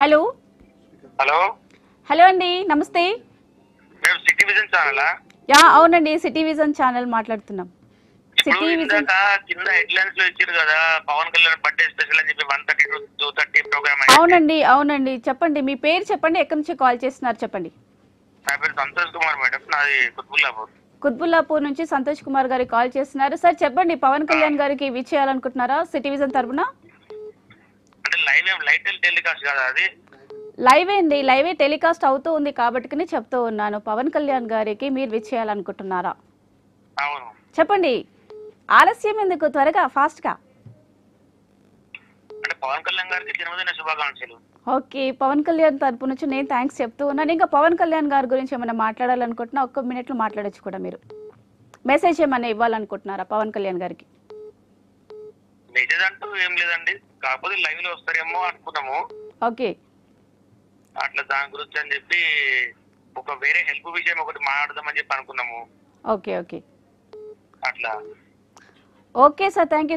Hello hello hello అండి, నమస్తే. మేము సిటీ విజన్ ఛానలా? అవునండి, సిటీ విజన్ ఛానల్ మాట్లాడుతున్నాం. ఇప్పుడు సిటీ విజన్. ఇందాక కింద హెడ్లైన్స్ లో ఇచ్చారు కదా, పవన్ కళ్యాణ్ బర్త్డే స్పెషల్ అని చెప్పి 1:30 to 2:30 ప్రోగ్రామ్ అయితే. అవునండి, అవునండి. చెప్పండి, మీ పేరు చెప్పండి, ఎక్కడి నుంచి కాల్ చేస్తున్నారు చెప్పండి. నా పేరు సంతోష్ కుమార్ మేడం, నాది కుత్బుల్లాపూర్. కుత్బుల్లాపూర్ నుంచి సంతోష్ కుమార్ గారికి కాల్ చేస్తున్నారు. సార్ చెప్పండి, పవన్ కళ్యాణ్ గారికి విచ్ చేయాలనుకుంటున్నారా సిటీ విజన్ తరపున? అంటే లైవ్ టెలికాస్ట్ కదా అది? లైవ్ అండి, లైవే టెలికాస్ట్ అవుతూ ఉంది కాబట్టి చెప్తూ ఉన్నాను. పవన్ కళ్యాణ్ గారికి మీరు విచ్ చేయాలనుకుంటున్నారా? అవును. చెప్పండి, ఆలస్యం ఎందుకు, త్వరగా ఫాస్ట్గా. అంటే పవన్ కళ్యాణ్ గారికి జన్మదిన శుభాకాంక్షలు. ఓకే, పవన్ కళ్యాణ్ తరపు నుంచి నేను థ్యాంక్స్ చెప్తూ ఉన్నాను. ఇంకా పవన్ కళ్యాణ్ గారి గురించి ఏమైనా మాట్లాడాలనుకుంటున్నా ఒక్క మినిట్లో మాట్లాడొచ్చు కూడా. మీరు మెసేజ్ ఏమైనా ఇవ్వాలనుకుంటున్నారా పవన్ కళ్యాణ్ గారికి? మెసేజ్ అంటూ ఏం లేదండి, కాకపోతే లైవ్ లో వస్తారేమో అనుకున్నాము. ఓకే, అట్లా దాని గురించి అని చెప్పి ఒక వేరే హెల్ప్ విషయం ఒకటి మాట్లాడదామని చెప్పి అనుకున్నాము. ఓకే, ఓకే, అట్లా. Okay sir, thank you.